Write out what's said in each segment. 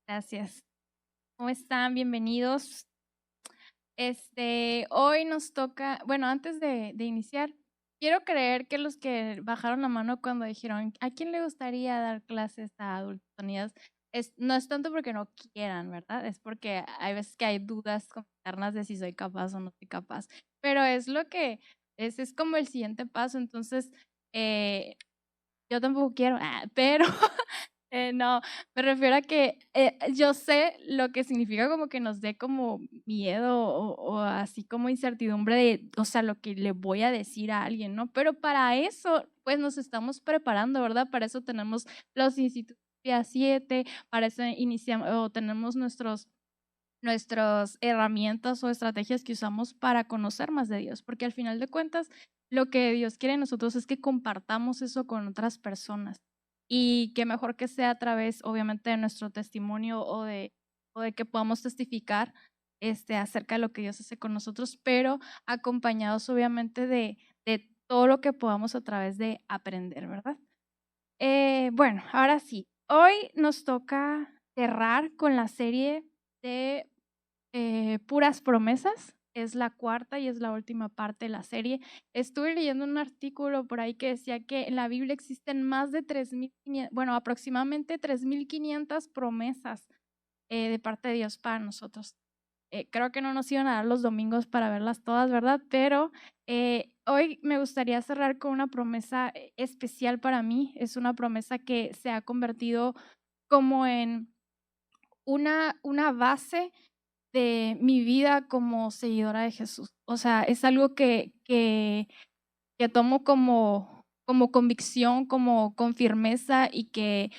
Gracias. ¿Cómo están? Bienvenidos. Hoy nos toca, bueno, antes de iniciar, quiero creer que los que bajaron la mano cuando dijeron, ¿a quién le gustaría dar clases a adultos unidos? No es tanto porque no quieran, ¿verdad? Es porque hay veces que hay dudas como internas de si soy capaz o no soy capaz. Pero es lo que es como el siguiente paso. Entonces, eh, yo tampoco quiero, pero no, me refiero a que yo sé lo que significa como que nos dé como miedo o así como incertidumbre de, o sea, lo que le voy a decir a alguien, ¿no? Pero para eso, pues nos estamos preparando, ¿verdad? Para eso tenemos los institutos día 7, para eso iniciamos o tenemos nuestras herramientas o estrategias que usamos para conocer más de Dios, porque al final de cuentas, lo que Dios quiere de nosotros es que compartamos eso con otras personas. Y qué mejor que sea a través, obviamente, de nuestro testimonio o de que podamos testificar acerca de lo que Dios hace con nosotros, pero acompañados, obviamente, de todo lo que podamos a través de aprender, ¿verdad? Bueno, ahora sí, hoy nos toca cerrar con la serie de Puras Promesas. Es la cuarta y es la última parte de la serie. Estuve leyendo un artículo por ahí que decía que en la Biblia existen más de 3.500, bueno, aproximadamente 3.500 promesas de parte de Dios para nosotros. Creo que no nos iban a dar los domingos para verlas todas, ¿verdad? Pero hoy me gustaría cerrar con una promesa especial para mí. Es una promesa que se ha convertido como en una base de mi vida como seguidora de Jesús. O sea, es algo que tomo como convicción, como con firmeza y que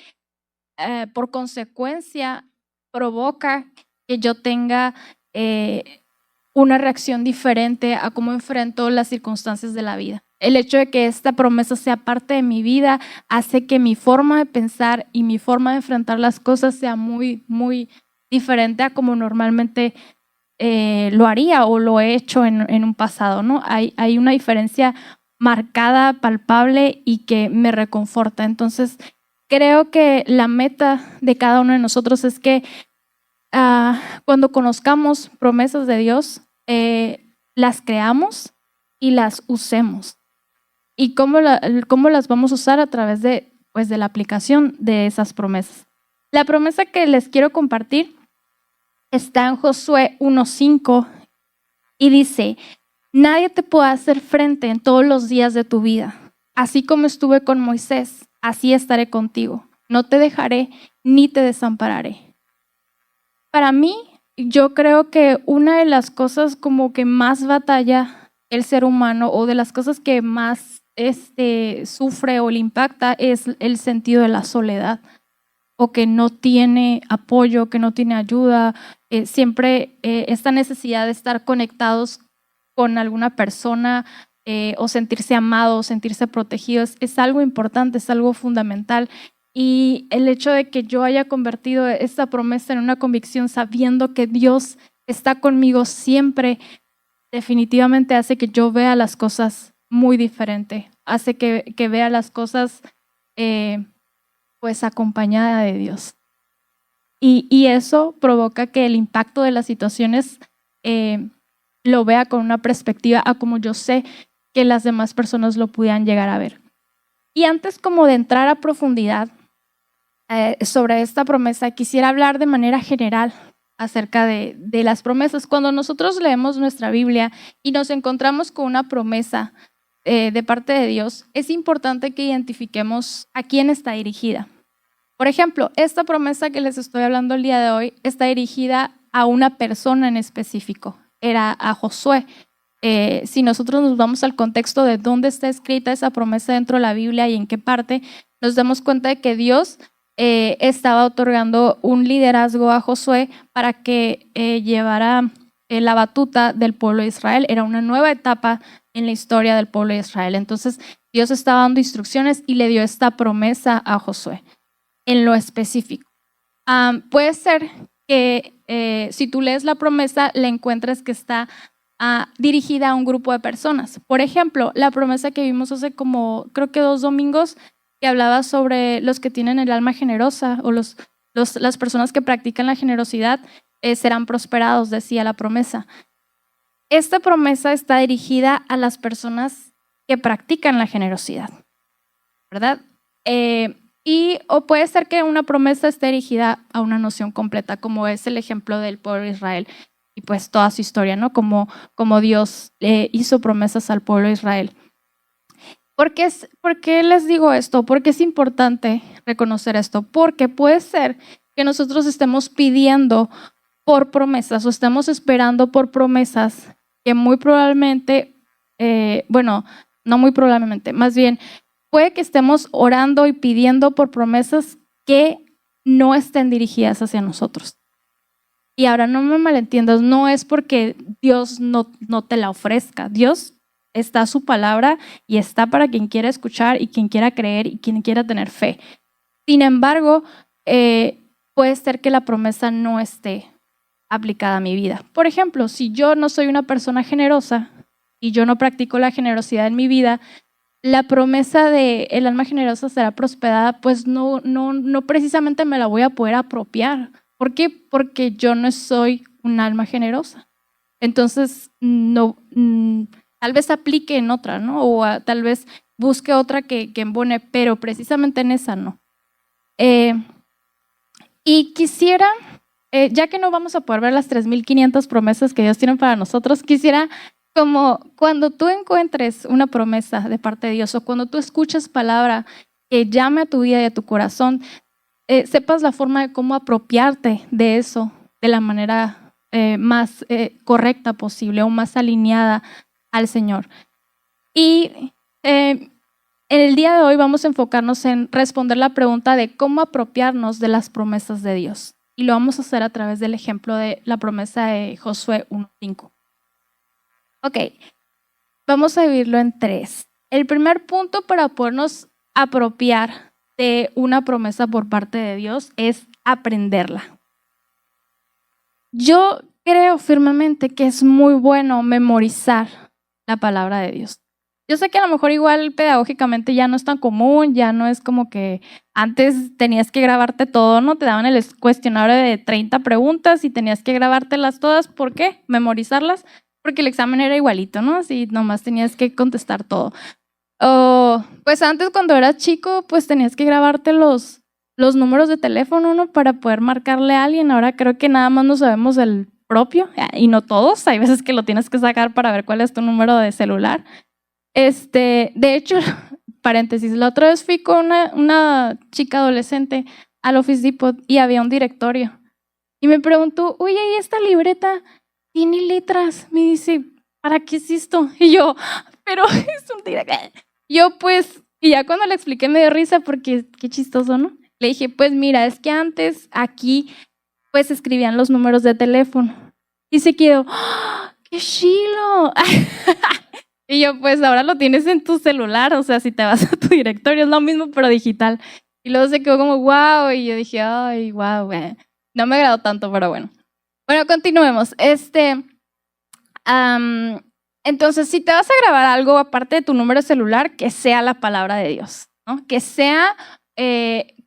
por consecuencia provoca que yo tenga una reacción diferente a cómo enfrento las circunstancias de la vida. El hecho de que esta promesa sea parte de mi vida hace que mi forma de pensar y mi forma de enfrentar las cosas sea muy, muy diferente a como normalmente lo haría o lo he hecho en un pasado, ¿no? Hay una diferencia marcada, palpable y que me reconforta. Entonces, creo que la meta de cada uno de nosotros es que cuando conozcamos promesas de Dios, las creamos y las usemos. ¿Y cómo las vamos a usar? A través pues, de la aplicación de esas promesas. La promesa que les quiero compartir está en Josué 1:5 y dice: nadie te puede hacer frente en todos los días de tu vida. Así como estuve con Moisés, así estaré contigo. No te dejaré ni te desampararé. Para mí, yo creo que una de las cosas como que más batalla el ser humano o de las cosas que más sufre o le impacta es el sentido de la soledad, o que no tiene apoyo, que no tiene ayuda, siempre esta necesidad de estar conectados con alguna persona o sentirse amado, sentirse protegido, es algo importante, es algo fundamental. Y el hecho de que yo haya convertido esta promesa en una convicción sabiendo que Dios está conmigo siempre, definitivamente hace que yo vea las cosas muy diferente, hace que vea las cosas pues acompañada de Dios. Y eso provoca que el impacto de las situaciones lo vea con una perspectiva a como yo sé que las demás personas lo pudieran llegar a ver. Y antes como de entrar a profundidad sobre esta promesa, quisiera hablar de manera general acerca de las promesas. Cuando nosotros leemos nuestra Biblia y nos encontramos con una promesa de parte de Dios, es importante que identifiquemos a quién está dirigida. Por ejemplo, esta promesa que les estoy hablando el día de hoy está dirigida a una persona en específico, era a Josué. Si nosotros nos vamos al contexto de dónde está escrita esa promesa dentro de la Biblia y en qué parte, nos damos cuenta de que Dios estaba otorgando un liderazgo a Josué para que llevara la batuta del pueblo de Israel. Era una nueva etapa en la historia del pueblo de Israel. Entonces, Dios estaba dando instrucciones y le dio esta promesa a Josué en lo específico. Puede ser que si tú lees la promesa, le encuentres que está dirigida a un grupo de personas. Por ejemplo, la promesa que vimos hace como, creo que 2 domingos, que hablaba sobre los que tienen el alma generosa o los Las personas que practican la generosidad serán prosperados, decía la promesa. Esta promesa está dirigida a las personas que practican la generosidad, ¿verdad? O puede ser que una promesa esté dirigida a una noción completa, como es el ejemplo del pueblo de Israel y pues toda su historia, ¿no? Como Dios hizo promesas al pueblo de Israel. ¿Por qué les digo esto? Porque es importante reconocer esto, porque puede ser que nosotros estemos pidiendo por promesas o estemos esperando por promesas que muy probablemente, no muy probablemente, más bien puede que estemos orando y pidiendo por promesas que no estén dirigidas hacia nosotros. Y ahora no me malentiendas, no es porque Dios no te la ofrezca. Dios está su palabra y está para quien quiera escuchar y quien quiera creer y quien quiera tener fe. Sin embargo, puede ser que la promesa no esté aplicada a mi vida. Por ejemplo, si yo no soy una persona generosa y yo no practico la generosidad en mi vida, la promesa de el alma generosa será prosperada, pues no precisamente me la voy a poder apropiar. ¿Por qué? Porque yo no soy un alma generosa. Entonces, tal vez aplique en otra, ¿no? O tal vez busque otra que embone, pero precisamente en esa no. Y quisiera, ya que no vamos a poder ver las 3,500 promesas que Dios tiene para nosotros, quisiera como cuando tú encuentres una promesa de parte de Dios o cuando tú escuchas palabra que llame a tu vida y a tu corazón, sepas la forma de cómo apropiarte de eso de la manera más correcta posible o más alineada al Señor. Y en el día de hoy vamos a enfocarnos en responder la pregunta de cómo apropiarnos de las promesas de Dios. Y lo vamos a hacer a través del ejemplo de la promesa de Josué 1:5. Ok, vamos a dividirlo en 3. El primer punto para podernos apropiar de una promesa por parte de Dios es aprenderla. Yo creo firmemente que es muy bueno memorizar la palabra de Dios. Yo sé que a lo mejor igual pedagógicamente ya no es tan común, ya no es como que antes tenías que grabarte todo, ¿no? Te daban el cuestionario de 30 preguntas y tenías que grabártelas todas. ¿Por qué? Memorizarlas. Porque el examen era igualito, ¿no? Así nomás tenías que contestar todo. Pues antes cuando eras chico, pues tenías que grabarte los números de teléfono, ¿no? Para poder marcarle a alguien. Ahora creo que nada más no sabemos el propio, y no todos. Hay veces que lo tienes que sacar para ver cuál es tu número de celular. De hecho, paréntesis, la otra vez fui con una chica adolescente al Office Depot y había un directorio. Y me preguntó, oye, ¿y esta libreta tiene letras? Me dice, ¿para qué es esto? Y yo, pero es un directorio. Yo pues, y ya cuando le expliqué me dio risa porque qué chistoso, ¿no? Le dije, pues mira, es que antes aquí pues escribían los números de teléfono. Y se quedó, ¡oh, qué chilo! Y yo, pues ahora lo tienes en tu celular, o sea, si te vas a tu directorio es lo mismo, pero digital. Y luego se quedó como, wow, y yo dije, ay, wow, no me agradó tanto, pero bueno. Bueno, continuemos. Entonces, si te vas a grabar algo aparte de tu número celular, que sea la palabra de Dios, ¿no? Que sea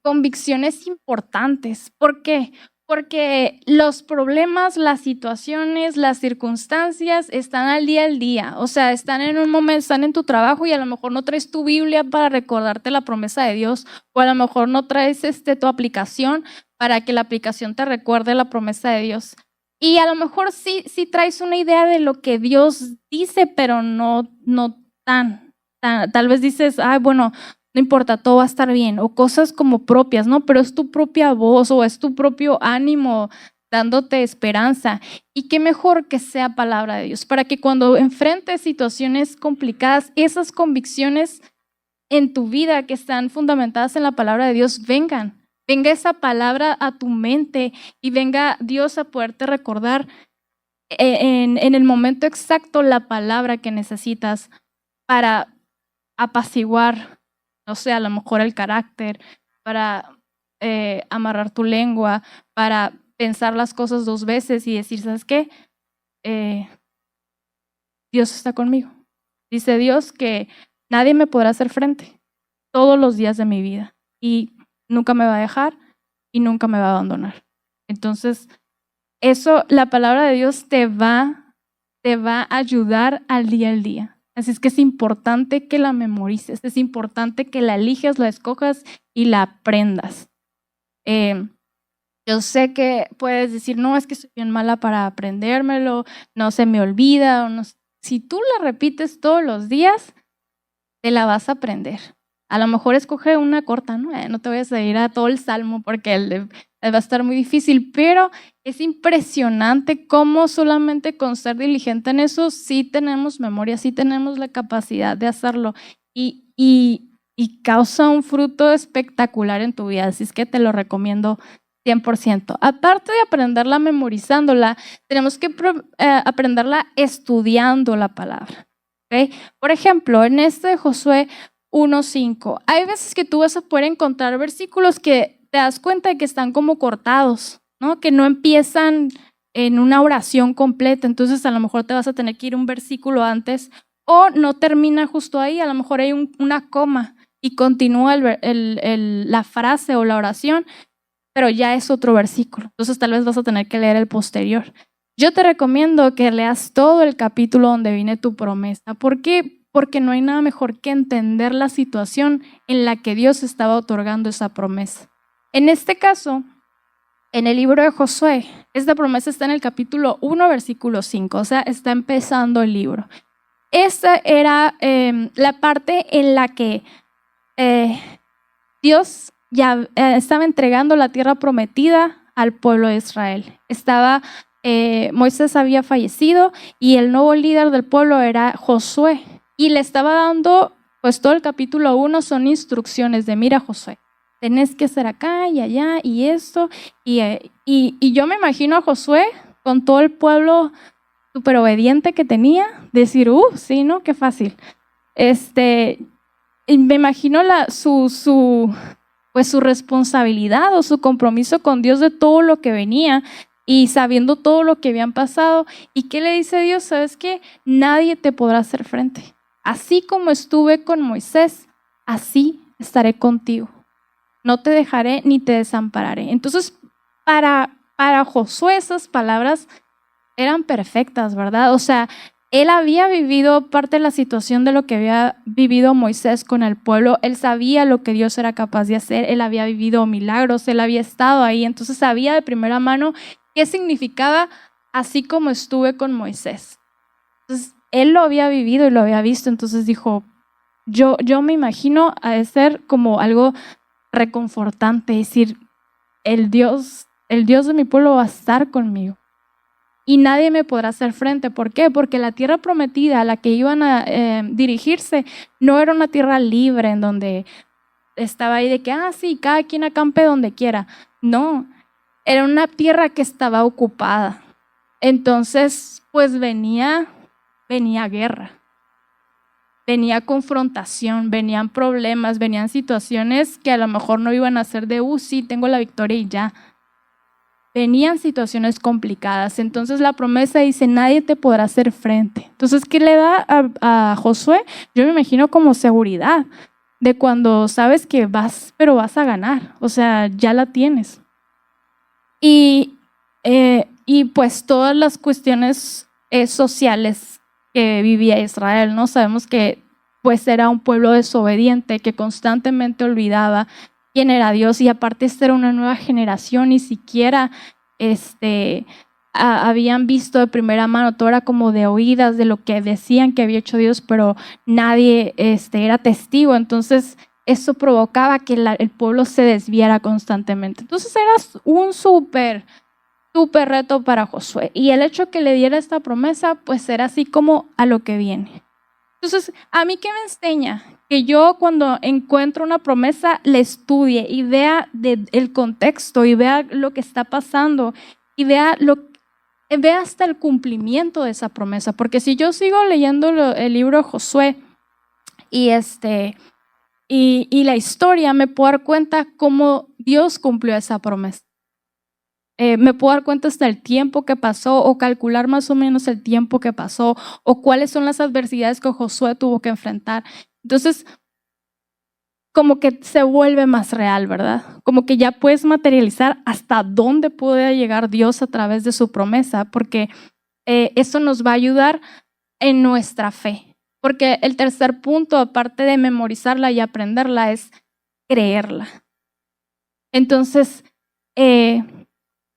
convicciones importantes. ¿Por qué? Porque los problemas, las situaciones, las circunstancias están al día. O sea, están en un momento, están en tu trabajo y a lo mejor no traes tu Biblia para recordarte la promesa de Dios, o a lo mejor no traes tu aplicación para que la aplicación te recuerde la promesa de Dios. Y a lo mejor sí traes una idea de lo que Dios dice, pero no tan. Tal vez dices, ay, bueno, no importa, todo va a estar bien, o cosas como propias, ¿no? Pero es tu propia voz o es tu propio ánimo dándote esperanza. Y qué mejor que sea palabra de Dios, para que cuando enfrentes situaciones complicadas, esas convicciones en tu vida que están fundamentadas en la palabra de Dios venga esa palabra a tu mente y venga Dios a poderte recordar en el momento exacto la palabra que necesitas para apaciguar, no sé, a lo mejor el carácter, para amarrar tu lengua, para pensar las cosas 2 veces y decir, ¿sabes qué? Dios está conmigo. Dice Dios que nadie me podrá hacer frente todos los días de mi vida y nunca me va a dejar y nunca me va a abandonar. Entonces, eso, la palabra de Dios te va a ayudar al día. Así es que es importante que la memorices, es importante que la elijas, la escojas y la aprendas. Yo sé que puedes decir, no, es que soy bien mala para aprendérmelo, no se me olvida. O no. Si tú la repites todos los días, te la vas a aprender. A lo mejor escoge una corta, no te vayas a ir a todo el salmo porque va a estar muy difícil, pero es impresionante cómo solamente con ser diligente en eso sí tenemos memoria, sí tenemos la capacidad de hacerlo y causa un fruto espectacular en tu vida, así es que te lo recomiendo 100%. Aparte de aprenderla memorizándola, tenemos que aprenderla estudiando la palabra. ¿Okay? Por ejemplo, en este de Josué 1:5, hay veces que tú vas a poder encontrar versículos que te das cuenta de que están como cortados, ¿no? Que no empiezan en una oración completa, entonces a lo mejor te vas a tener que ir un versículo antes o no termina justo ahí, a lo mejor hay una coma y continúa la frase o la oración, pero ya es otro versículo, entonces tal vez vas a tener que leer el posterior. Yo te recomiendo que leas todo el capítulo donde viene tu promesa. ¿Por qué? Porque no hay nada mejor que entender la situación en la que Dios estaba otorgando esa promesa. En este caso, en el libro de Josué, esta promesa está en el capítulo 1, versículo 5, o sea, está empezando el libro. Esta era la parte en la que Dios ya estaba entregando la tierra prometida al pueblo de Israel. Moisés había fallecido y el nuevo líder del pueblo era Josué. Y le estaba dando, pues todo el capítulo 1 son instrucciones de, mira Josué, tenés que hacer acá y allá y esto. Y yo me imagino a Josué con todo el pueblo súper obediente que tenía, decir, sí, ¿no? Qué fácil. Y me imagino su responsabilidad o su compromiso con Dios de todo lo que venía y sabiendo todo lo que habían pasado. ¿Y qué le dice Dios? ¿Sabes qué? Nadie te podrá hacer frente. Así como estuve con Moisés, así estaré contigo. No te dejaré ni te desampararé. Entonces, para Josué esas palabras eran perfectas, ¿verdad? O sea, él había vivido parte de la situación de lo que había vivido Moisés con el pueblo. Él sabía lo que Dios era capaz de hacer. Él había vivido milagros, él había estado ahí. Entonces sabía de primera mano qué significaba así como estuve con Moisés. Entonces, él lo había vivido y lo había visto. Entonces dijo, yo me imagino a ser como algo reconfortante, decir, el Dios de mi pueblo va a estar conmigo. Y nadie me podrá hacer frente. ¿Por qué? Porque la tierra prometida a la que iban a dirigirse no era una tierra libre en donde estaba ahí de que, sí, cada quien acampe donde quiera. No, era una tierra que estaba ocupada. Entonces, pues venía guerra, venía confrontación, venían problemas, venían situaciones que a lo mejor no iban a ser de, sí, tengo la victoria y ya. Venían situaciones complicadas. Entonces la promesa dice, nadie te podrá hacer frente. Entonces, ¿qué le da a Josué? Yo me imagino como seguridad de cuando sabes que pero vas a ganar. O sea, ya la tienes. Y pues todas las cuestiones sociales que vivía Israel, ¿no? Sabemos que pues era un pueblo desobediente que constantemente olvidaba quién era Dios, y aparte esta era una nueva generación, ni siquiera habían visto de primera mano, todo era como de oídas de lo que decían que había hecho Dios, pero nadie era testigo. Entonces eso provocaba que el pueblo se desviara constantemente. Entonces era un súper reto para Josué, y el hecho que le diera esta promesa pues era así como a lo que viene. Entonces, ¿a mí qué me enseña? Que yo cuando encuentro una promesa la estudie y vea el contexto y vea lo que está pasando y vea hasta el cumplimiento de esa promesa. Porque si yo sigo leyendo el libro de Josué y la historia, me puedo dar cuenta cómo Dios cumplió esa promesa. Me puedo dar cuenta hasta el tiempo que pasó, o calcular más o menos el tiempo que pasó, o cuáles son las adversidades que Josué tuvo que enfrentar. Entonces, como que se vuelve más real, ¿verdad? Como que ya puedes materializar hasta dónde puede llegar Dios a través de su promesa, porque eso nos va a ayudar en nuestra fe. Porque el tercer punto, aparte de memorizarla y aprenderla, es creerla. Entonces,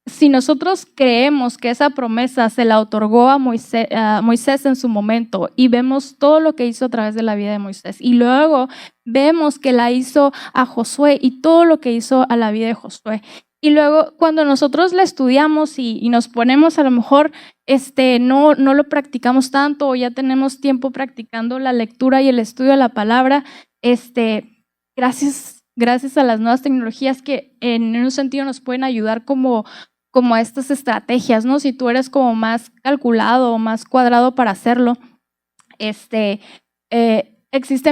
si nosotros creemos que esa promesa se la otorgó a Moisés en su momento y vemos todo lo que hizo a través de la vida de Moisés y luego vemos que la hizo a Josué y todo lo que hizo a la vida de Josué, y luego cuando nosotros la estudiamos y nos ponemos a lo mejor no lo practicamos tanto, o ya tenemos tiempo practicando la lectura y el estudio de la palabra, gracias a las nuevas tecnologías que en un sentido nos pueden ayudar como a estas estrategias, ¿no? Si tú eres como más calculado o más cuadrado para hacerlo, existen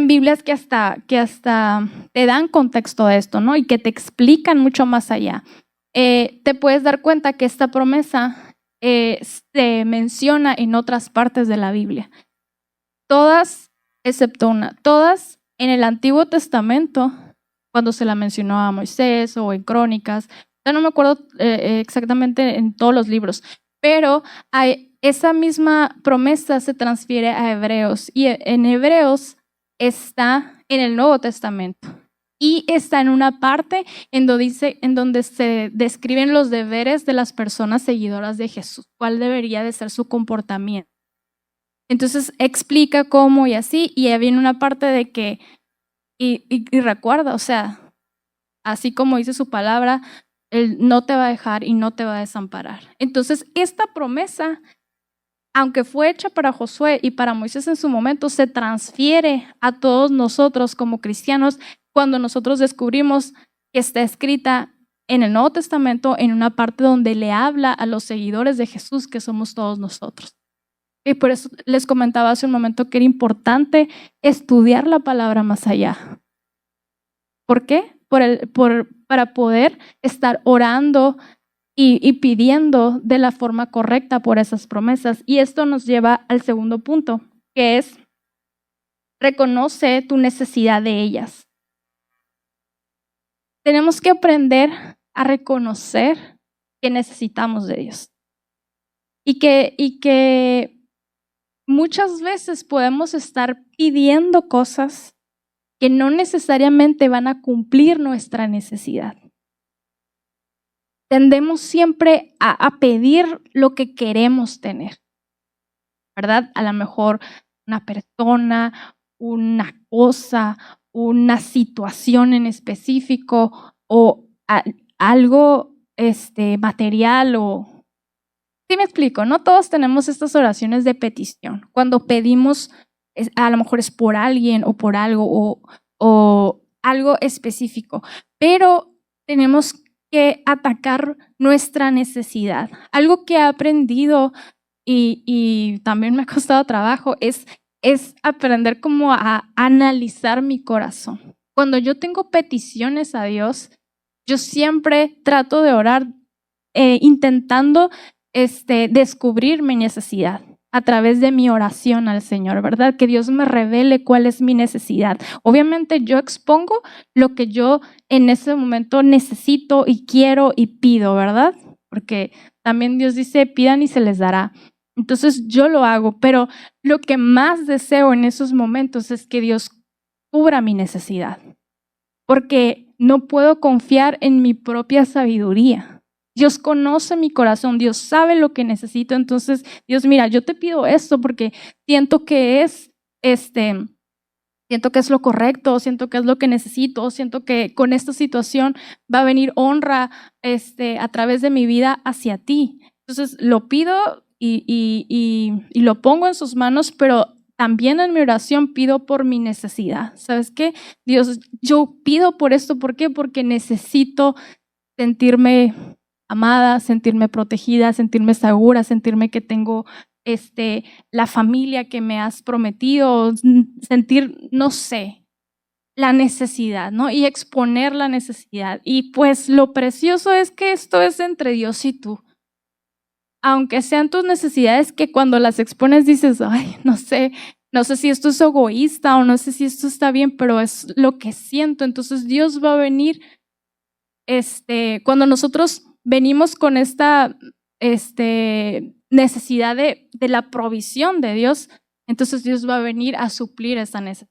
Biblias que hasta te dan contexto de esto, ¿no? Y que te explican mucho más allá. Te puedes dar cuenta que esta promesa se menciona en otras partes de la Biblia. Todas, excepto una, todas en el Antiguo Testamento, cuando se la mencionó a Moisés o en Crónicas. Ya no me acuerdo exactamente en todos los libros, pero esa misma promesa se transfiere a Hebreos, y en Hebreos está en el Nuevo Testamento y está en una parte en donde se describen los deberes de las personas seguidoras de Jesús, cuál debería de ser su comportamiento. Entonces explica cómo y así, y ahí viene una parte de que, y recuerda, o sea, así como dice su palabra, Él no te va a dejar y no te va a desamparar. Entonces, esta promesa, aunque fue hecha para Josué y para Moisés en su momento, se transfiere a todos nosotros como cristianos cuando nosotros descubrimos que está escrita en el Nuevo Testamento, en una parte donde le habla a los seguidores de Jesús, que somos todos nosotros. Y por eso les comentaba hace un momento que era importante estudiar la palabra más allá. ¿Por qué? Para poder estar orando y pidiendo de la forma correcta por esas promesas. Y esto nos lleva al segundo punto, que es: reconoce tu necesidad de ellas. Tenemos que aprender a reconocer que necesitamos de Dios. Y que muchas veces podemos estar pidiendo cosas que no necesariamente van a cumplir nuestra necesidad. Tendemos siempre a pedir lo que queremos tener, ¿verdad? A lo mejor una persona, una cosa, una situación en específico, o algo material, o... ¿Sí me explico? No todos tenemos estas oraciones de petición. Cuando pedimos, a lo mejor es por alguien o por algo, o algo específico, pero tenemos que atacar nuestra necesidad. Algo que he aprendido y también me ha costado trabajo es aprender cómo a analizar mi corazón. Cuando yo tengo peticiones a Dios, yo siempre trato de orar intentando descubrir mi necesidad a través de mi oración al Señor, ¿verdad? Que Dios me revele cuál es mi necesidad. Obviamente yo expongo lo que yo en ese momento necesito y quiero y pido, ¿verdad? Porque también Dios dice, pidan y se les dará. Entonces yo lo hago, pero lo que más deseo en esos momentos es que Dios cubra mi necesidad, porque no puedo confiar en mi propia sabiduría. Dios conoce mi corazón, Dios sabe lo que necesito. Entonces, Dios, mira, yo te pido esto porque siento que es lo correcto, siento que es lo que necesito, siento que con esta situación va a venir honra a través de mi vida hacia ti. Entonces, lo pido y lo pongo en sus manos, pero también en mi oración pido por mi necesidad. ¿Sabes qué? Dios, yo pido por esto. ¿Por qué? Porque necesito sentirme amada, sentirme protegida, sentirme segura, sentirme que tengo la familia que me has prometido, sentir, no sé, la necesidad, ¿no? Y exponer la necesidad. Y pues lo precioso es que esto es entre Dios y tú. Aunque sean tus necesidades que cuando las expones dices, ay, no sé, no sé si esto es egoísta o no sé si esto está bien, pero es lo que siento. Entonces Dios va a venir, cuando nosotros venimos con esta necesidad de la provisión de Dios, entonces Dios va a venir a suplir esa necesidad.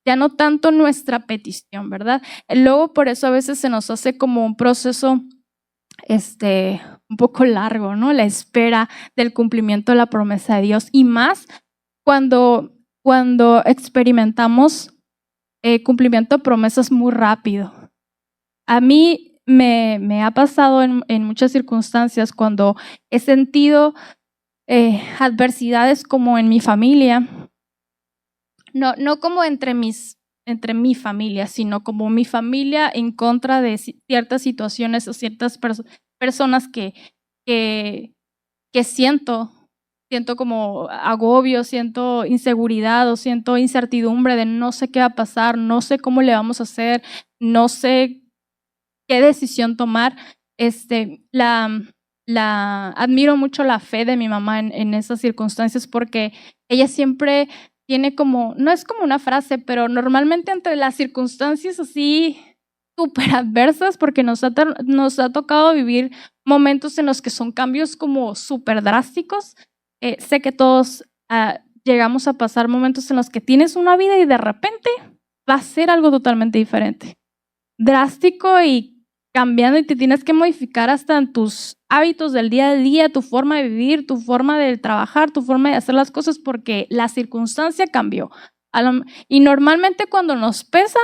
Ya no tanto nuestra petición, ¿verdad? Luego por eso a veces se nos hace como un proceso un poco largo, ¿no? La espera del cumplimiento de la promesa de Dios, y más cuando experimentamos cumplimiento de promesas muy rápido. A mí me ha pasado en muchas circunstancias cuando he sentido adversidades como en mi familia, no como entre mi familia, sino como mi familia en contra de ciertas situaciones o ciertas personas que siento como agobio, siento inseguridad o siento incertidumbre de no sé qué va a pasar, no sé cómo le vamos a hacer, no sé qué decisión tomar. Admiro mucho la fe de mi mamá en esas circunstancias, porque ella siempre tiene como, no es como una frase, pero normalmente ante las circunstancias así súper adversas, porque nos ha tocado vivir momentos en los que son cambios como súper drásticos. Sé que todos llegamos a pasar momentos en los que tienes una vida y de repente va a ser algo totalmente diferente, drástico y cambiando, y te tienes que modificar hasta en tus hábitos del día a día, tu forma de vivir, tu forma de trabajar, tu forma de hacer las cosas, porque la circunstancia cambió. Y normalmente cuando nos pesa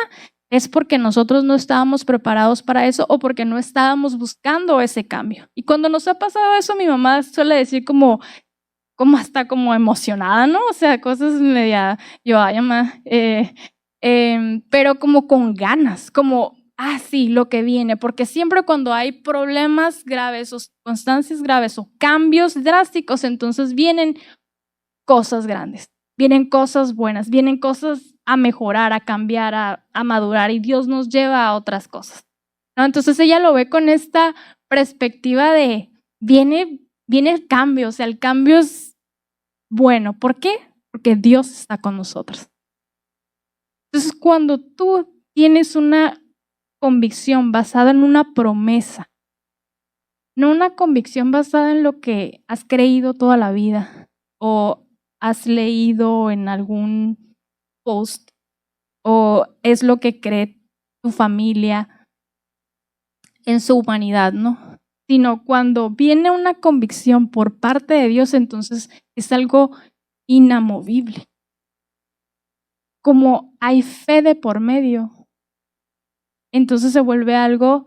es porque nosotros no estábamos preparados para eso o porque no estábamos buscando ese cambio. Y cuando nos ha pasado eso, mi mamá suele decir como hasta como emocionada, ¿no? O sea, cosas media, yo, ay, mamá, pero como con ganas, como, sí, lo que viene, porque siempre cuando hay problemas graves o circunstancias graves o cambios drásticos, entonces vienen cosas grandes, vienen cosas buenas, vienen cosas a mejorar, a cambiar, a madurar, y Dios nos lleva a otras cosas, ¿no? Entonces ella lo ve con esta perspectiva de viene el cambio, o sea, el cambio es bueno. ¿Por qué? Porque Dios está con nosotros. Entonces, cuando tú tienes una convicción basada en una promesa, no una convicción basada en lo que has creído toda la vida o has leído en algún post o es lo que cree tu familia en su humanidad, ¿no? Sino cuando viene una convicción por parte de Dios, entonces es algo inamovible. Como hay fe de por medio, entonces se vuelve algo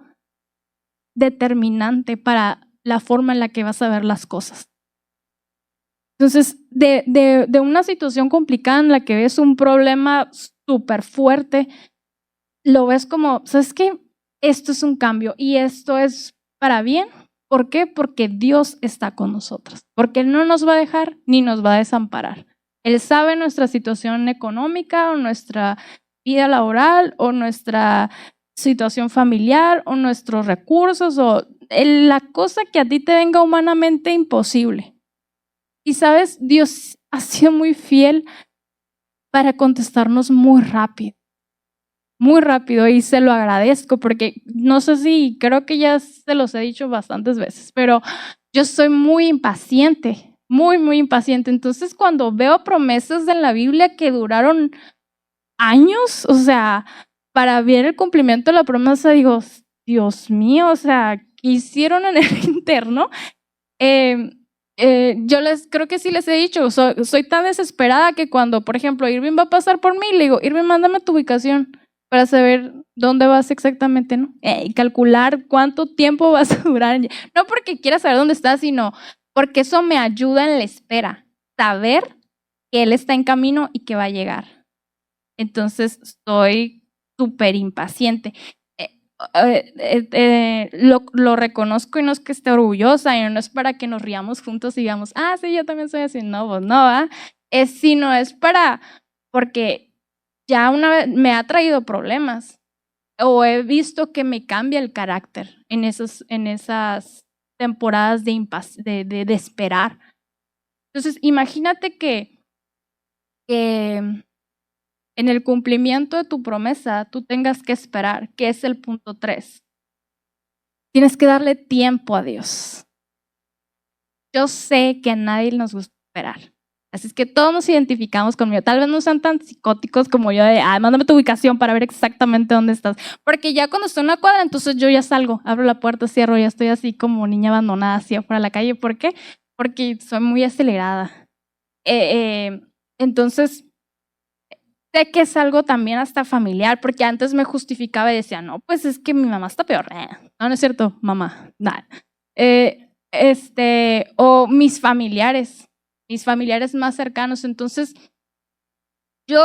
determinante para la forma en la que vas a ver las cosas. Entonces, de una situación complicada en la que ves un problema súper fuerte, lo ves como, ¿sabes qué? Esto es un cambio y esto es para bien. ¿Por qué? Porque Dios está con nosotros, porque Él no nos va a dejar ni nos va a desamparar. Él sabe nuestra situación económica o nuestra vida laboral o nuestra situación familiar o nuestros recursos o la cosa que a ti te venga humanamente imposible. Y sabes, Dios ha sido muy fiel para contestarnos muy rápido, y se lo agradezco, porque no sé si, creo que ya se los he dicho bastantes veces, pero yo soy muy impaciente, muy impaciente. Entonces cuando veo promesas en la Biblia que duraron años, o sea, para ver el cumplimiento de la promesa, digo, Dios mío, o sea, ¿qué hicieron en el interno? Yo creo que sí les he dicho, soy tan desesperada que cuando, por ejemplo, Irving va a pasar por mí, le digo, Irving, mándame tu ubicación para saber dónde vas exactamente, ¿no? Y calcular cuánto tiempo vas a durar. No porque quiera saber dónde estás, sino porque eso me ayuda en la espera, saber que él está en camino y que va a llegar. Entonces, estoy súper impaciente. Lo reconozco y no es que esté orgullosa y no es para que nos riamos juntos y digamos, sí, yo también soy así. No, pues no, sino es porque ya una vez me ha traído problemas o he visto que me cambia el carácter en esas temporadas de esperar. Entonces, imagínate que que en el cumplimiento de tu promesa tú tengas que esperar, que es el punto 3. Tienes que darle tiempo a Dios. Yo sé que a nadie nos gusta esperar. Así es que todos nos identificamos conmigo. Tal vez no sean tan psicóticos como yo de, mándame tu ubicación para ver exactamente dónde estás. Porque ya cuando estoy en una cuadra, entonces yo ya salgo, abro la puerta, cierro, ya estoy así como niña abandonada así afuera de la calle. ¿Por qué? Porque soy muy acelerada. Entonces, sé que es algo también hasta familiar, porque antes me justificaba y decía, no, pues es que mi mamá está peor. No, no es cierto, mamá, nada. O mis familiares más cercanos. Entonces, yo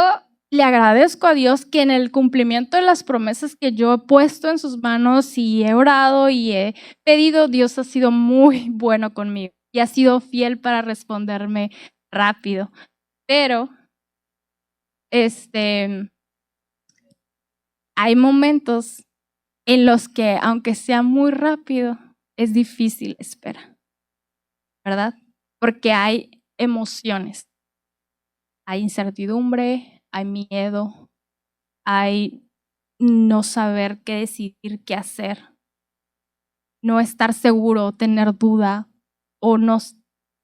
le agradezco a Dios que en el cumplimiento de las promesas que yo he puesto en sus manos y he orado y he pedido, Dios ha sido muy bueno conmigo y ha sido fiel para responderme rápido. Pero, hay momentos en los que, aunque sea muy rápido, es difícil esperar, ¿verdad? Porque hay emociones, hay incertidumbre, hay miedo, hay no saber qué decidir, qué hacer, no estar seguro, tener duda o no,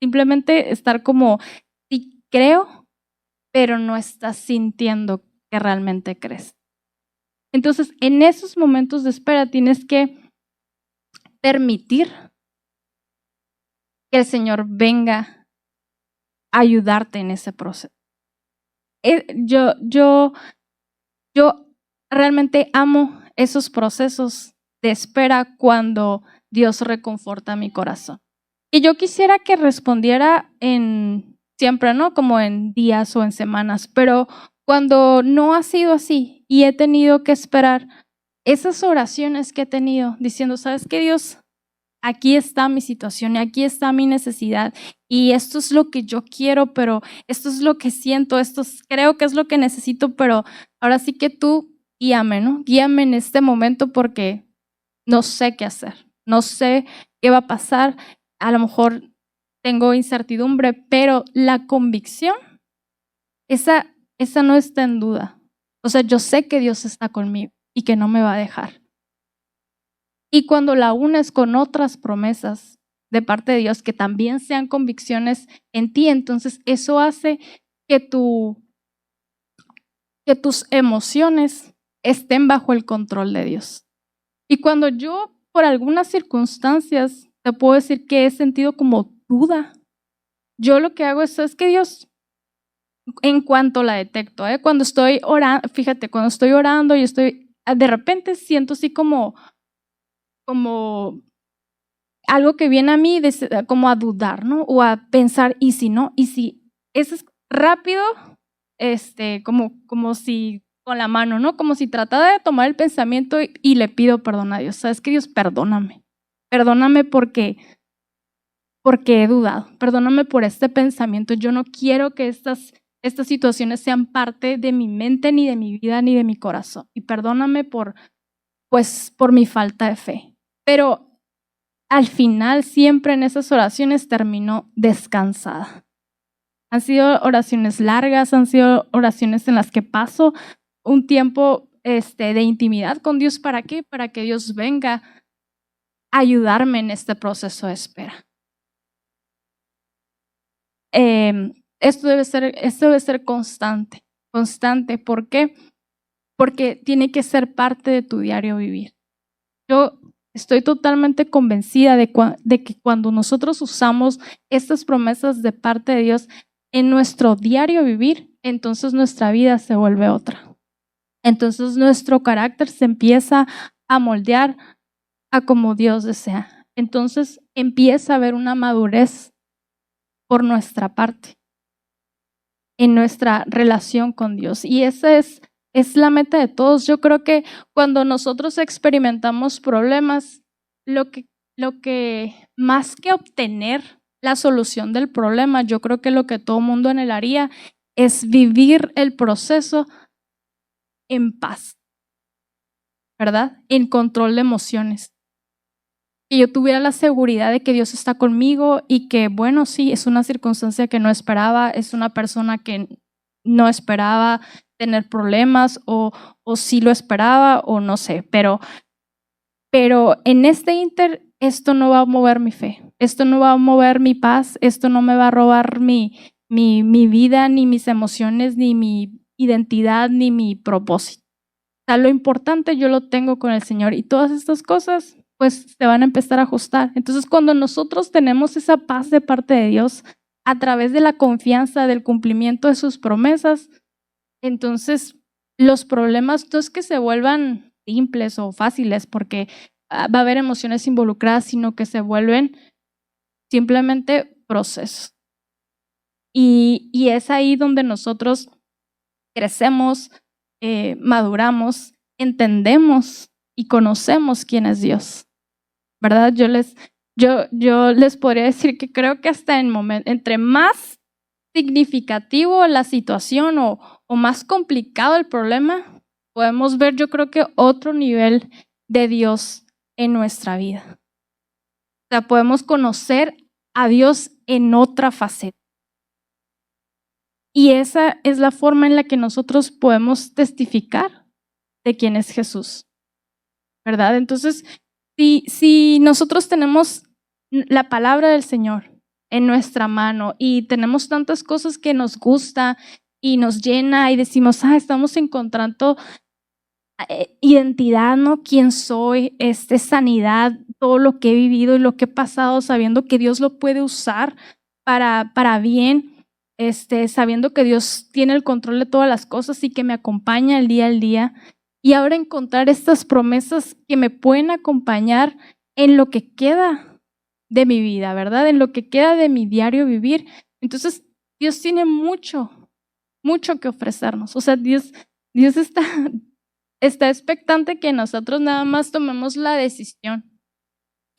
simplemente estar como, sí creo, pero no estás sintiendo que realmente crees. Entonces, en esos momentos de espera tienes que permitir que el Señor venga a ayudarte en ese proceso. Yo realmente amo esos procesos de espera cuando Dios reconforta mi corazón. Y yo quisiera que respondiera siempre, ¿no? Como en días o en semanas, pero cuando no ha sido así y he tenido que esperar, esas oraciones que he tenido diciendo, ¿sabes qué, Dios? Aquí está mi situación y aquí está mi necesidad y esto es lo que yo quiero, pero esto es lo que siento, creo que es lo que necesito, pero ahora sí que tú guíame, ¿no? Guíame en este momento porque no sé qué hacer, no sé qué va a pasar, a lo mejor tengo incertidumbre, pero la convicción, esa no está en duda. O sea, yo sé que Dios está conmigo y que no me va a dejar. Y cuando la unes con otras promesas de parte de Dios que también sean convicciones en ti, entonces eso hace que tus emociones estén bajo el control de Dios. Y cuando yo, por algunas circunstancias, te puedo decir que he sentido como duda, yo lo que hago es que Dios, en cuanto la detecto, cuando estoy orando, fíjate, cuando estoy orando y de repente siento así como algo que viene a mí como a dudar, ¿no? O a pensar, ¿y si no? ¿Y si? Eso es rápido, como si con la mano, ¿no? Como si tratara de tomar el pensamiento y le pido perdón a Dios. ¿Sabes qué, Dios? Perdóname. Perdóname porque he dudado. Perdóname por este pensamiento. Yo no quiero que estas situaciones sean parte de mi mente, ni de mi vida, ni de mi corazón. Y perdóname por mi falta de fe. Pero al final, siempre en esas oraciones termino descansada. Han sido oraciones largas, han sido oraciones en las que paso un tiempo de intimidad con Dios. ¿Para qué? Para que Dios venga a ayudarme en este proceso de espera. Esto debe ser constante. ¿Por qué? Porque tiene que ser parte de tu diario vivir. Yo estoy totalmente convencida de que cuando nosotros usamos estas promesas de parte de Dios en nuestro diario vivir, entonces nuestra vida se vuelve otra. Entonces nuestro carácter se empieza a moldear a como Dios desea. Entonces empieza a haber una madurez por nuestra parte en nuestra relación con Dios. Y esa es la meta de todos. Yo creo que cuando nosotros experimentamos problemas, lo que más que obtener la solución del problema, yo creo que lo que todo mundo anhelaría es vivir el proceso en paz, ¿verdad? En control de emociones. Que yo tuviera la seguridad de que Dios está conmigo y que, bueno, sí, es una circunstancia que no esperaba, es una persona que no esperaba tener problemas o sí lo esperaba o no sé, pero en este inter esto no va a mover mi fe, esto no va a mover mi paz, esto no me va a robar mi vida, ni mis emociones, ni mi identidad, ni mi propósito. O sea, lo importante yo lo tengo con el Señor y todas estas cosas pues se van a empezar a ajustar. Entonces, cuando nosotros tenemos esa paz de parte de Dios a través de la confianza, del cumplimiento de sus promesas, entonces los problemas no es que se vuelvan simples o fáciles porque va a haber emociones involucradas, sino que se vuelven simplemente procesos. Y es ahí donde nosotros crecemos, maduramos, entendemos y conocemos quién es Dios, ¿verdad? Yo les podría decir que creo que hasta entre más significativo la situación o más complicado el problema, podemos ver, yo creo que otro nivel de Dios en nuestra vida. O sea, podemos conocer a Dios en otra faceta. Y esa es la forma en la que nosotros podemos testificar de quién es Jesús, ¿verdad? Entonces, si nosotros tenemos la palabra del Señor en nuestra mano y tenemos tantas cosas que nos gusta y nos llena y decimos, estamos encontrando identidad, ¿no? ¿Quién soy? Sanidad, todo lo que he vivido y lo que he pasado, sabiendo que Dios lo puede usar para bien, sabiendo que Dios tiene el control de todas las cosas y que me acompaña el día al día. Y ahora encontrar estas promesas que me pueden acompañar en lo que queda de mi vida, ¿verdad? En lo que queda de mi diario vivir. Entonces, Dios tiene mucho que ofrecernos. O sea, Dios está expectante que nosotros nada más tomemos la decisión.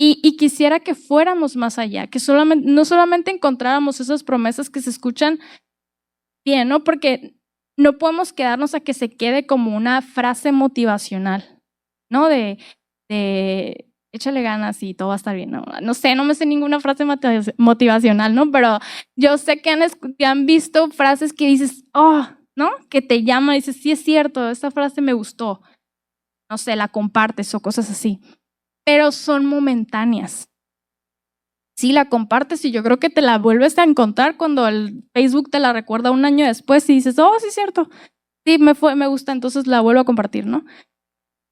Y quisiera que fuéramos más allá, que no solamente encontráramos esas promesas que se escuchan bien, ¿no? Porque no podemos quedarnos a que se quede como una frase motivacional, ¿no? De échale ganas y todo va a estar bien. No sé, no me sé ninguna frase motivacional, ¿no? Pero yo sé que han visto frases que dices, ¿no? Que te llama y dices, sí es cierto, esta frase me gustó. No sé, la compartes o cosas así. Pero son momentáneas. Sí, la compartes y yo creo que te la vuelves a encontrar cuando el Facebook te la recuerda un año después y dices, sí es cierto, sí, me gusta, entonces la vuelvo a compartir, ¿no?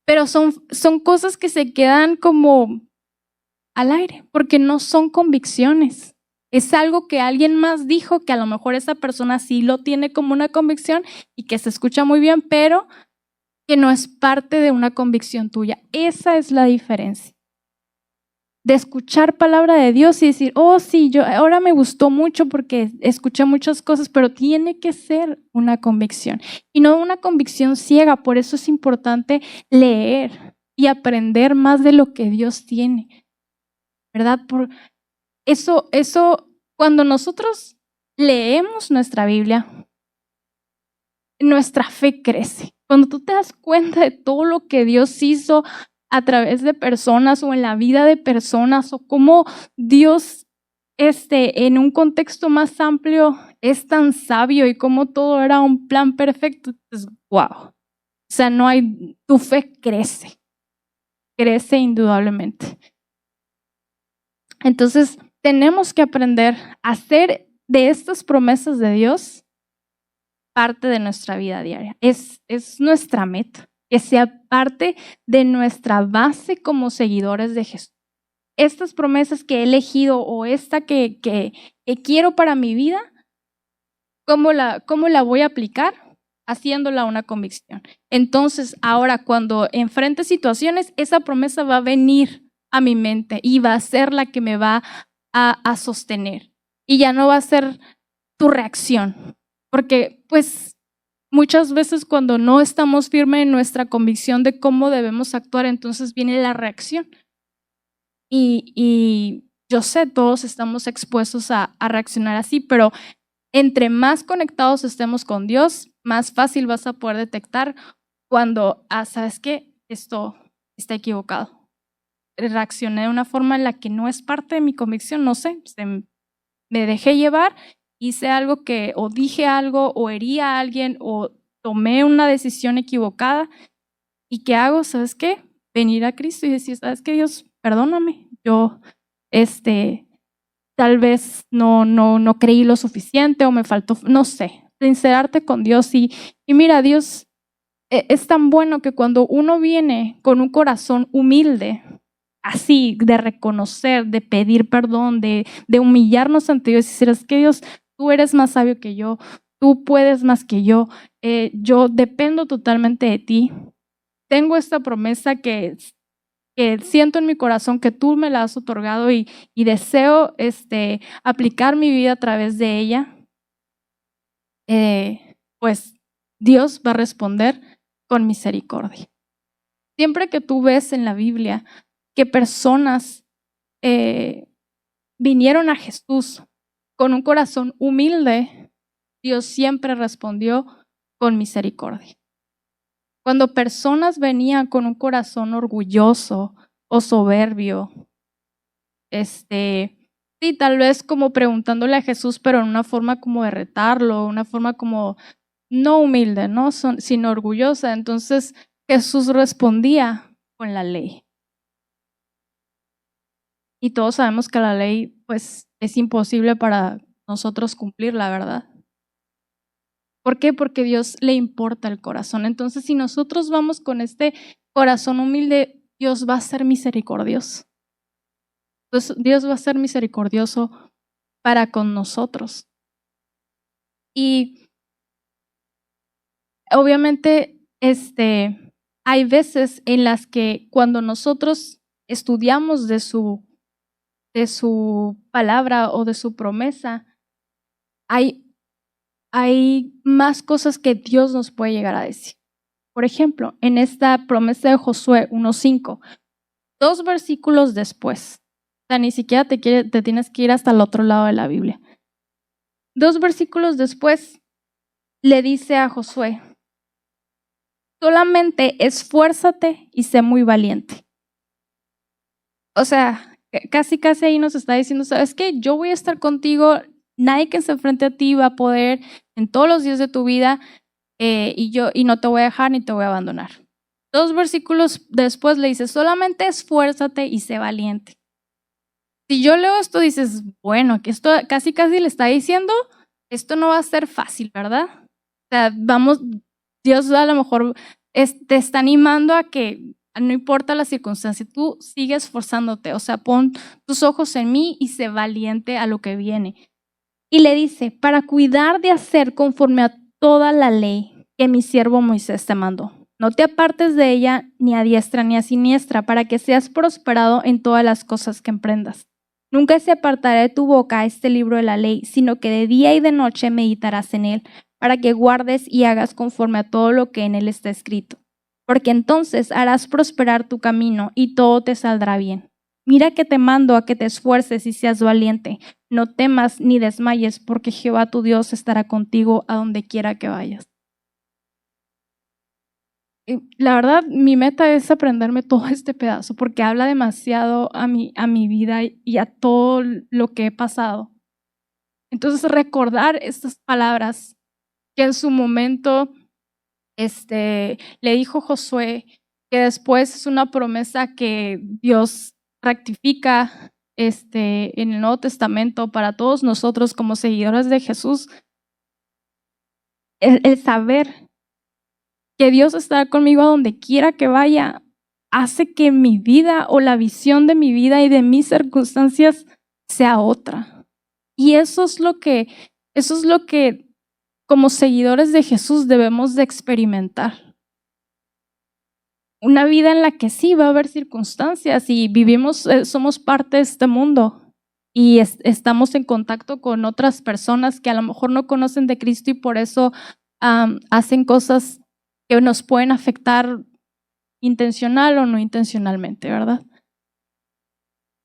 Pero son cosas que se quedan como al aire, porque no son convicciones. Es algo que alguien más dijo, que a lo mejor esa persona sí lo tiene como una convicción y que se escucha muy bien, pero que no es parte de una convicción tuya. Esa es la diferencia. De escuchar palabra de Dios y decir, sí, ahora me gustó mucho porque escuché muchas cosas, pero tiene que ser una convicción y no una convicción ciega. Por eso es importante leer y aprender más de lo que Dios tiene, ¿verdad? Por eso, cuando nosotros leemos nuestra Biblia, nuestra fe crece. Cuando tú te das cuenta de todo lo que Dios hizo a través de personas o en la vida de personas, o cómo Dios en un contexto más amplio es tan sabio y cómo todo era un plan perfecto, pues wow. O sea, tu fe crece indudablemente. Entonces, tenemos que aprender a hacer de estas promesas de Dios parte de nuestra vida diaria. Es nuestra meta, que sea parte de nuestra base como seguidores de Jesús. Estas promesas que he elegido o esta que quiero para mi vida, ¿cómo la voy a aplicar? Haciéndola una convicción. Entonces, ahora cuando enfrente situaciones, esa promesa va a venir a mi mente y va a ser la que me va a sostener. Y ya no va a ser tu reacción. Porque, pues, muchas veces cuando no estamos firmes en nuestra convicción de cómo debemos actuar, entonces viene la reacción. Y yo sé, todos estamos expuestos a reaccionar así, pero entre más conectados estemos con Dios, más fácil vas a poder detectar cuando, ¿sabes qué? Esto está equivocado. Reaccioné de una forma en la que no es parte de mi convicción, no sé, me dejé llevar hice algo que, o dije algo, o herí a alguien, o tomé una decisión equivocada. ¿Y qué hago? ¿Sabes qué? Venir a Cristo y decir, ¿sabes qué, Dios? Perdóname. Yo, tal vez no creí lo suficiente o me faltó, no sé, sincerarte con Dios. Y mira, Dios es tan bueno que cuando uno viene con un corazón humilde, así, de reconocer, de pedir perdón, de humillarnos ante Dios y decir, es que Dios, tú eres más sabio que yo, tú puedes más que yo dependo totalmente de ti. Tengo esta promesa que siento en mi corazón que tú me la has otorgado y deseo aplicar mi vida a través de ella. Pues Dios va a responder con misericordia. Siempre que tú ves en la Biblia que personas vinieron a Jesús con un corazón humilde, Dios siempre respondió con misericordia. Cuando personas venían con un corazón orgulloso o soberbio, sí, tal vez como preguntándole a Jesús, pero en una forma como de retarlo, una forma como no humilde, ¿no? Sino orgullosa. Entonces Jesús respondía con la ley. Y todos sabemos que la ley, pues, es imposible para nosotros cumplir, la verdad. ¿Por qué? Porque Dios le importa el corazón. Entonces, si nosotros vamos con este corazón humilde, Dios va a ser misericordioso. Entonces, Dios va a ser misericordioso para con nosotros. Y obviamente, hay veces en las que cuando nosotros estudiamos de su palabra o de su promesa, hay más cosas que Dios nos puede llegar a decir. Por ejemplo, en esta promesa de Josué 1:5, 2 versículos después, o sea, ni siquiera te tienes que ir hasta el otro lado de la Biblia. 2 versículos después le dice a Josué, solamente esfuérzate y sé muy valiente. O sea, casi ahí nos está diciendo, ¿sabes qué? Yo voy a estar contigo, nadie que se enfrente a ti va a poder en todos los días de tu vida y no te voy a dejar ni te voy a abandonar. 2 versículos después le dice, solamente esfuérzate y sé valiente. Si yo leo esto, dices, bueno, que esto casi le está diciendo, esto no va a ser fácil, ¿verdad? O sea, Dios a lo mejor te está animando a que no importa la circunstancia, tú sigues esforzándote, o sea, pon tus ojos en mí y sé valiente a lo que viene. Y le dice, para cuidar de hacer conforme a toda la ley que mi siervo Moisés te mandó. No te apartes de ella ni a diestra ni a siniestra, para que seas prosperado en todas las cosas que emprendas. Nunca se apartará de tu boca este libro de la ley, sino que de día y de noche meditarás en él, para que guardes y hagas conforme a todo lo que en él está escrito. Porque entonces harás prosperar tu camino y todo te saldrá bien. Mira que te mando a que te esfuerces y seas valiente. No temas ni desmayes, porque Jehová tu Dios estará contigo a donde quiera que vayas. La verdad, mi meta es aprenderme todo este pedazo, porque habla demasiado a mi vida y a todo lo que he pasado. Entonces, recordar estas palabras que en su momento le dijo Josué, que después es una promesa que Dios rectifica en el Nuevo Testamento para todos nosotros como seguidores de Jesús. El saber que Dios estará conmigo a donde quiera que vaya hace que mi vida o la visión de mi vida y de mis circunstancias sea otra. Y eso es lo que como seguidores de Jesús debemos de experimentar. Una vida en la que sí va a haber circunstancias y vivimos, somos parte de este mundo y estamos en contacto con otras personas que a lo mejor no conocen de Cristo y por eso hacen cosas que nos pueden afectar intencional o no intencionalmente, ¿verdad?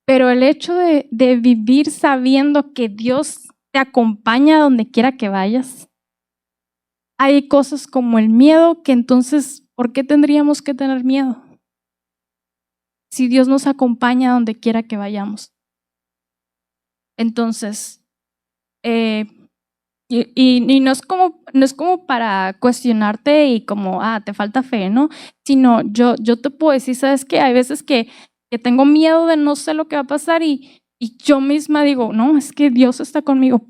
Pero el hecho de vivir sabiendo que Dios te acompaña donde quiera que vayas, hay cosas como el miedo que entonces, ¿por qué tendríamos que tener miedo? Si Dios nos acompaña donde quiera que vayamos. Entonces, Y no es como para cuestionarte y como, te falta fe, ¿no? Sino yo te puedo decir, ¿sabes qué? Hay veces que tengo miedo de no sé lo que va a pasar y yo misma digo, no, es que Dios está conmigo.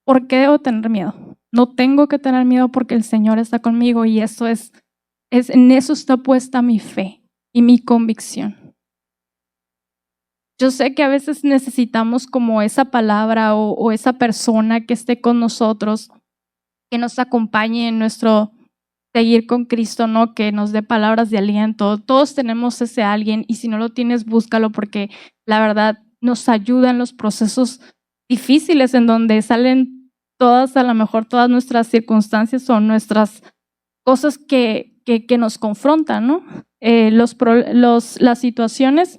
¿Por qué debo tener miedo? No tengo que tener miedo porque el Señor está conmigo y eso en eso está puesta mi fe y mi convicción. Yo sé que a veces necesitamos como esa palabra o esa persona que esté con nosotros, que nos acompañe en nuestro seguir con Cristo, ¿no? Que nos dé palabras de aliento. Todos tenemos ese alguien y si no lo tienes, búscalo porque la verdad nos ayuda en los procesos difíciles en donde salen a lo mejor todas nuestras circunstancias o nuestras cosas que nos confrontan, ¿no? Las situaciones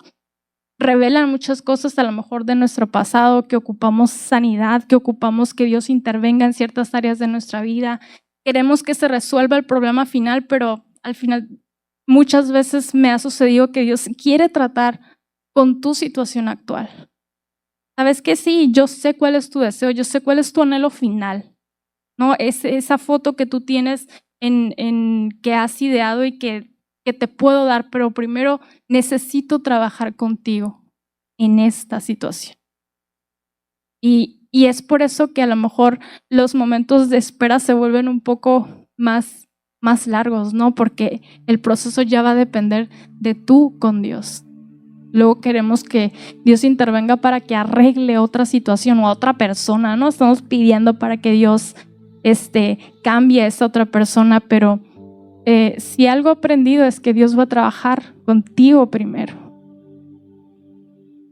revelan muchas cosas a lo mejor de nuestro pasado, que ocupamos sanidad, que ocupamos que Dios intervenga en ciertas áreas de nuestra vida. Queremos que se resuelva el problema final, pero al final muchas veces me ha sucedido que Dios quiere tratar con tu situación actual. ¿Sabes qué? Sí, yo sé cuál es tu deseo, yo sé cuál es tu anhelo final, ¿no? Esa foto que tú tienes que has ideado y que te puedo dar, pero primero necesito trabajar contigo en esta situación. Y es por eso que a lo mejor los momentos de espera se vuelven un poco más largos, ¿no? Porque el proceso ya va a depender de tú con Dios. Luego queremos que Dios intervenga para que arregle otra situación o a otra persona, ¿no? Estamos pidiendo para que Dios cambie a esa otra persona, pero si algo he aprendido es que Dios va a trabajar contigo primero.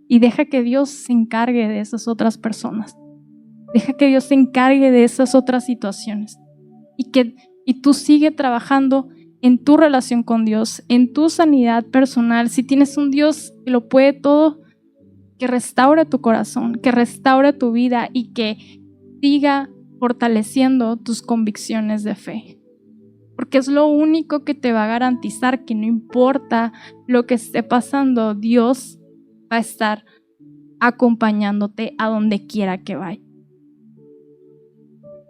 Y deja que Dios se encargue de esas otras personas. Deja que Dios se encargue de esas otras situaciones. Y tú sigue trabajando en tu relación con Dios, en tu sanidad personal. Si tienes un Dios que lo puede todo, que restaure tu corazón, que restaure tu vida y que siga fortaleciendo tus convicciones de fe. Porque es lo único que te va a garantizar que no importa lo que esté pasando, Dios va a estar acompañándote a donde quiera que vaya.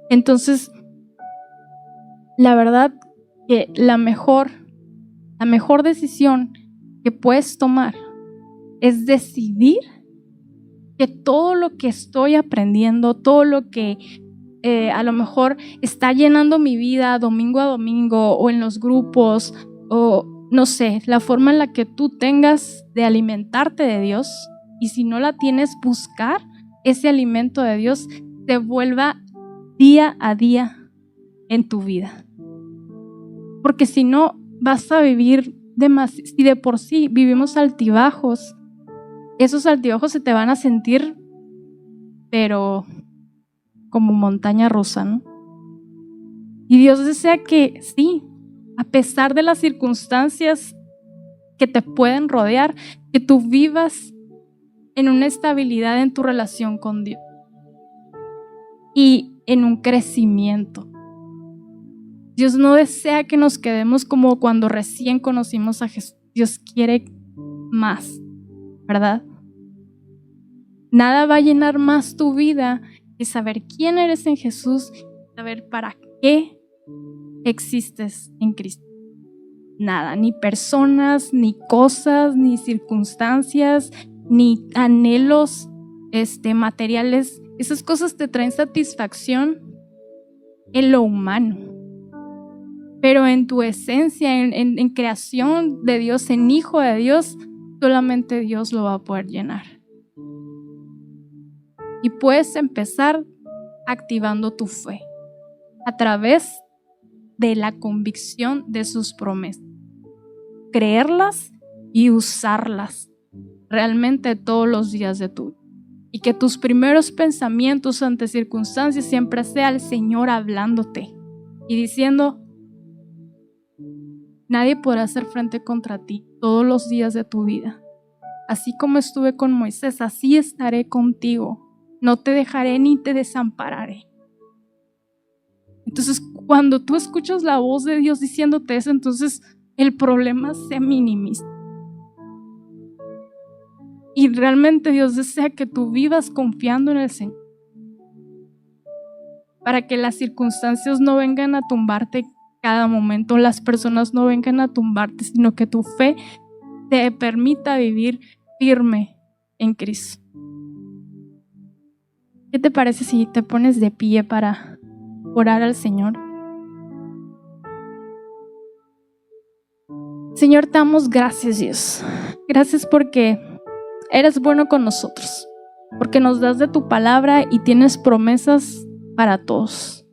Entonces, la verdad que la mejor decisión que puedes tomar es decidir que todo lo que estoy aprendiendo, todo lo que a lo mejor está llenando mi vida domingo a domingo o en los grupos o no sé, la forma en la que tú tengas de alimentarte de Dios, y si no la tienes, buscar ese alimento de Dios te vuelva día a día en tu vida. Porque si no, vas a vivir si de por sí vivimos altibajos, esos altibajos se te van a sentir, pero como montaña rusa, ¿no? Y Dios desea que sí, a pesar de las circunstancias que te pueden rodear, que tú vivas en una estabilidad en tu relación con Dios y en un crecimiento. Dios no desea que nos quedemos como cuando recién conocimos a Jesús. Dios quiere más, ¿verdad? Nada va a llenar más tu vida que saber quién eres en Jesús, saber para qué existes en Cristo. Nada, ni personas, ni cosas, ni circunstancias, ni anhelos materiales. Esas cosas te traen satisfacción en lo humano. Pero en tu esencia, en creación de Dios, en hijo de Dios, solamente Dios lo va a poder llenar. Y puedes empezar activando tu fe a través de la convicción de sus promesas. Creerlas y usarlas realmente todos los días de tu vida. Y que tus primeros pensamientos ante circunstancias siempre sea el Señor hablándote y diciendo: nadie podrá hacer frente contra ti todos los días de tu vida. Así como estuve con Moisés, así estaré contigo. No te dejaré ni te desampararé. Entonces, cuando tú escuchas la voz de Dios diciéndote eso, entonces el problema se minimiza. Y realmente Dios desea que tú vivas confiando en el Señor. para que las circunstancias no vengan a tumbarte cada momento, las personas no vengan a tumbarte, sino que tu fe te permita vivir firme en Cristo. ¿Qué te parece si te pones de pie para orar al Señor? Señor, te damos gracias, Dios. Gracias porque eres bueno con nosotros, porque nos das de tu palabra y tienes promesas para todos.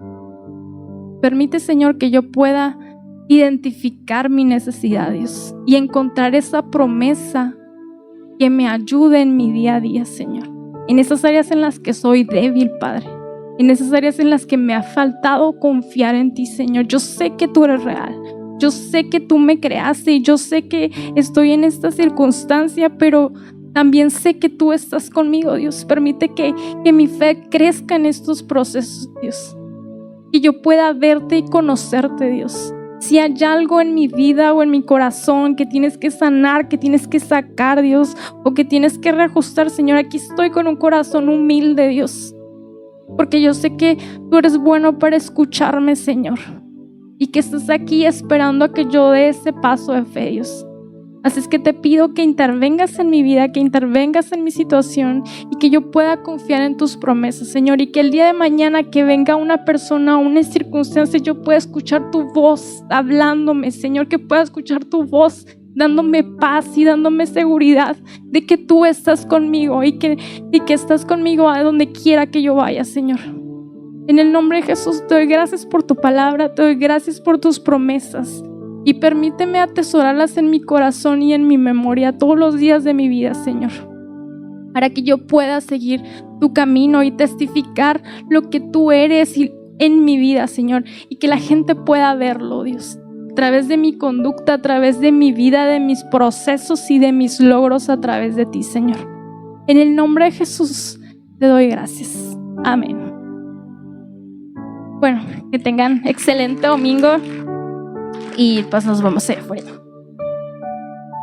Permite, Señor, que yo pueda identificar mi necesidad, Dios, y encontrar esa promesa que me ayude en mi día a día, Señor. En esas áreas en las que soy débil, Padre. En esas áreas en las que me ha faltado confiar en ti, Señor. Yo sé que tú eres real. Yo sé que tú me creaste y yo sé que estoy en esta circunstancia, pero también sé que tú estás conmigo, Dios. Permite que mi fe crezca en estos procesos, Dios. Que yo pueda verte y conocerte, Dios. Si hay algo en mi vida o en mi corazón que tienes que sanar, que tienes que sacar, Dios, o que tienes que reajustar, Señor, aquí estoy con un corazón humilde, Dios. Porque yo sé que tú eres bueno para escucharme, Señor. Y que estás aquí esperando a que yo dé ese paso de fe, Dios. Así es que te pido que intervengas en mi vida, que intervengas en mi situación y que yo pueda confiar en tus promesas, Señor. Y que el día de mañana que venga una persona o una circunstancia, yo pueda escuchar tu voz hablándome, Señor. Que pueda escuchar tu voz dándome paz y dándome seguridad de que tú estás conmigo y que estás conmigo a donde quiera que yo vaya, Señor. En el nombre de Jesús te doy gracias por tu palabra, te doy gracias por tus promesas. Y permíteme atesorarlas en mi corazón y en mi memoria todos los días de mi vida, Señor, para que yo pueda seguir tu camino y testificar lo que tú eres en mi vida, Señor, y que la gente pueda verlo, Dios, a través de mi conducta, a través de mi vida, de mis procesos y de mis logros a través de ti, Señor. En el nombre de Jesús te doy gracias. Amén. Bueno, que tengan excelente domingo. Y pues nos vemos allá afuera.